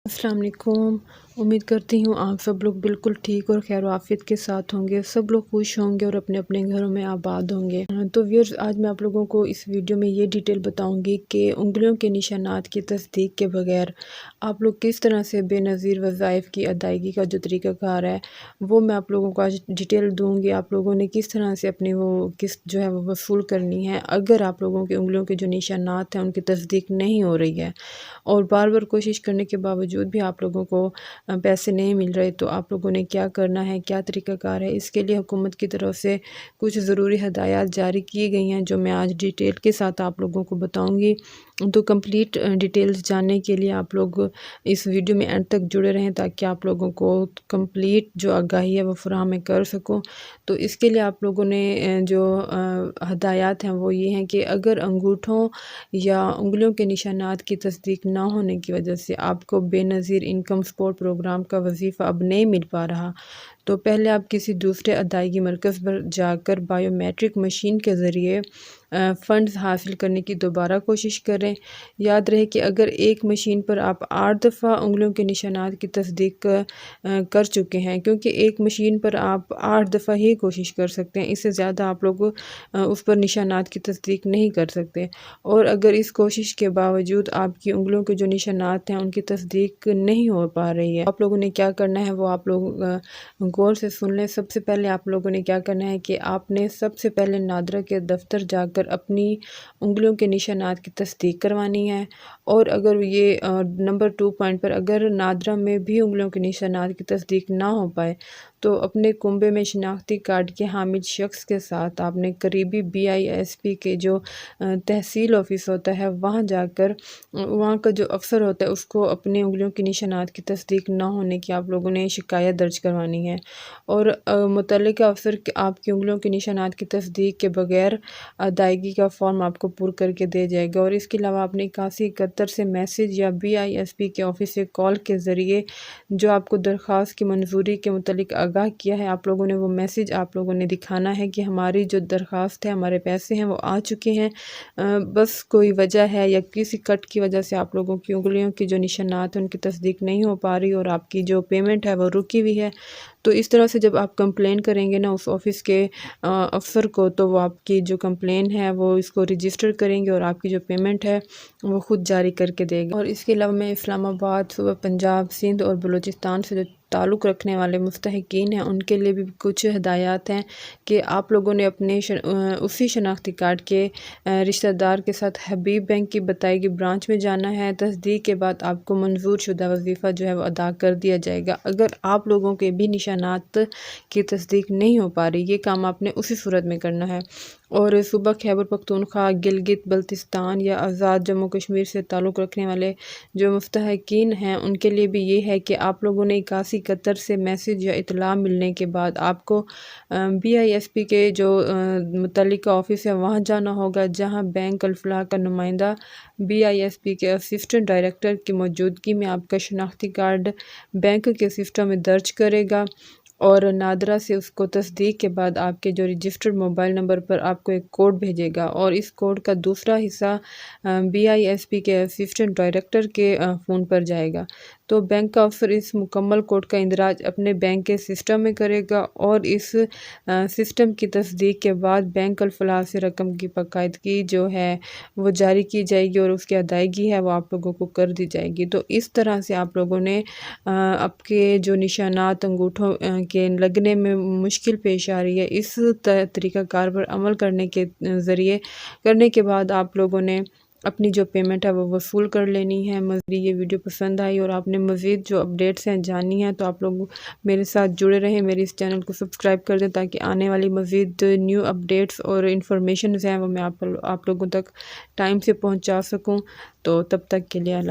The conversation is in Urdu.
السلام علیکم۔ امید کرتی ہوں آپ سب لوگ بالکل ٹھیک اور خیر و عافیت کے ساتھ ہوں گے، سب لوگ خوش ہوں گے اور اپنے اپنے گھروں میں آباد ہوں گے۔ تو ویورز، آج میں آپ لوگوں کو اس ویڈیو میں یہ ڈیٹیل بتاؤں گی کہ انگلیوں کے نشانات کی تصدیق کے بغیر آپ لوگ کس طرح سے بے نظیر وظائف کی ادائیگی کا جو طریقہ کار ہے وہ میں آپ لوگوں کو آج ڈیٹیل دوں گی۔ آپ لوگوں نے کس طرح سے اپنی وہ قسط جو ہے وہ وصول کرنی ہے اگر آپ لوگوں کے انگلیوں کے جو نشانات ہیں ان کی تصدیق نہیں ہو رہی ہے اور بار بار کوشش کرنے کے باوجود بھی آپ لوگوں کو پیسے نہیں مل رہے، تو آپ لوگوں نے کیا کرنا ہے، کیا طریقہ کار ہے۔ اس کے لیے حکومت کی طرف سے کچھ ضروری ہدایات جاری کی گئی ہیں جو میں آج ڈیٹیل کے ساتھ آپ لوگوں کو بتاؤں گی۔ تو کمپلیٹ ڈیٹیلز جاننے کے لیے آپ لوگ اس ویڈیو میں اینڈ تک جڑے رہیں تاکہ آپ لوگوں کو کمپلیٹ جو آگاہی ہے وہ فراہم کر سکوں۔ تو اس کے لیے آپ لوگوں نے جو ہدایات ہیں وہ یہ ہیں کہ اگر انگوٹھوں یا انگلیوں کے نشانات کی تصدیق نہ ہونے کی وجہ سے آپ کو بے نظیر انکم سپورٹ پروگرام کا وظیفہ اب نہیں مل پا رہا، تو پہلے آپ کسی دوسرے ادائیگی مرکز پر جا کر بائیو میٹرک مشین کے ذریعے فنڈز حاصل کرنے کی دوبارہ کوشش کریں۔ یاد رہے کہ اگر ایک مشین پر آپ 8 دفعہ انگلیوں کے نشانات کی تصدیق کر چکے ہیں، کیونکہ ایک مشین پر آپ 8 دفعہ ہی کوشش کر سکتے ہیں، اس سے زیادہ آپ لوگ اس پر نشانات کی تصدیق نہیں کر سکتے، اور اگر اس کوشش کے باوجود آپ کی انگلیوں کے جو نشانات ہیں ان کی تصدیق نہیں ہو پا رہی ہے، آپ لوگوں نے کیا کرنا ہے وہ آپ لوگ غور سے سن لیں۔ سب سے پہلے آپ لوگوں نے کیا کرنا ہے کہ آپ نے سب سے پہلے نادرا کے دفتر جا کر اپنی انگلیوں کے نشانات کی تصدیق کروانی ہے، اور اگر یہ نمبر 2 پوائنٹ پر اگر نادرا میں بھی انگلیوں کے نشانات کی تصدیق نہ ہو پائے تو اپنے کنبے میں شناختی کارڈ کے حامل شخص کے ساتھ آپ نے قریبی BISP کے جو تحصیل آفس ہوتا ہے وہاں جا کر وہاں کا جو افسر ہوتا ہے اس کو اپنے انگلیوں کی نشانات کی تصدیق نہ ہونے کی آپ لوگوں نے شکایت درج کروانی ہے، اور متعلقہ افسر آپ کی انگلیوں کے نشانات کی تصدیق کے بغیر ادائیگی کا فارم آپ کو پر کر کے دے جائے گا۔ اور اس کے علاوہ آپ نے 8171 سے میسیج یا BISP کے آفس سے کال کے ذریعے جو آپ کو درخواست کی منظوری کے متعلق آگاہ کیا ہے، آپ لوگوں نے وہ میسیج آپ لوگوں نے دکھانا ہے کہ ہماری جو درخواست ہے، ہمارے پیسے ہیں وہ آ چکے ہیں، بس کوئی وجہ ہے یا کسی کٹ کی وجہ سے آپ لوگوں کی انگلیوں کی جو نشانات ہیں ان کی تصدیق نہیں ہو پا رہی اور آپ کی جو پیمنٹ ہے وہ رکی ہوئی ہے۔ تو اس طرح سے جب آپ کمپلین کریں گے نا اس آفس کے افسر کو، تو وہ آپ کی جو کمپلین ہے وہ اس کو رجسٹر کریں گے اور آپ کی جو پیمنٹ ہے وہ خود جاری کر کے دے گا۔ اور اس کے علاوہ میں اسلام آباد، صوبہ پنجاب، سندھ اور بلوچستان سے جو تعلق رکھنے والے مستحقین ہیں ان کے لیے بھی کچھ ہدایات ہیں کہ آپ لوگوں نے اپنے اسی شناختی کارڈ کے رشتہ دار کے ساتھ حبیب بینک کی بتائی گئی برانچ میں جانا ہے۔ تصدیق کے بعد آپ کو منظور شدہ وظیفہ جو ہے وہ ادا کر دیا جائے گا۔ اگر آپ لوگوں کے بھی نشانات کی تصدیق نہیں ہو پا رہی، یہ کام آپ نے اسی صورت میں کرنا ہے۔ اور صوبہ خیبر پختونخوا، گلگت بلتستان یا آزاد جموں کشمیر سے تعلق رکھنے والے جو مستحقین ہیں ان کے لیے بھی یہ ہے کہ آپ لوگوں نے 8171 سے میسیج یا اطلاع ملنے کے بعد آپ کو BISP کے جو متعلقہ آفس ہے وہاں جانا ہوگا، جہاں بینک الفلاح کا نمائندہ BISP کے اسسٹنٹ ڈائریکٹر کی موجودگی میں آپ کا شناختی کارڈ بینک کے سسٹم میں درج کرے گا، اور نادرا سے اس کو تصدیق کے بعد آپ کے جو رجسٹرڈ موبائل نمبر پر آپ کو ایک کوڈ بھیجے گا، اور اس کوڈ کا دوسرا حصہ BISP کے اسسٹنٹ ڈائریکٹر کے فون پر جائے گا۔ تو بینک کا افسر اس مکمل کوڈ کا اندراج اپنے بینک کے سسٹم میں کرے گا، اور اس سسٹم کی تصدیق کے بعد بینک الفلاح سے رقم کی باقاعدگی جو ہے وہ جاری کی جائے گی اور اس کی ادائیگی ہے وہ آپ لوگوں کو کر دی جائے گی۔ تو اس طرح سے آپ لوگوں نے آپ کے جو نشانات انگوٹھوں کے لگنے میں مشکل پیش آ رہی ہے، اس طریقہ کار پر عمل کرنے کے بعد آپ لوگوں نے اپنی جو پیمنٹ ہے وہ وصول کر لینی ہے۔ مزید یہ ویڈیو پسند آئی اور آپ نے مزید جو اپڈیٹس ہیں جاننی ہیں تو آپ لوگ میرے ساتھ جڑے رہیں، میرے اس چینل کو سبسکرائب کر دیں تاکہ آنے والی مزید نیو اپڈیٹس اور انفارمیشنز ہیں وہ میں آپ لوگوں تک ٹائم سے پہنچا سکوں۔ تو تب تک کے لیے اللہ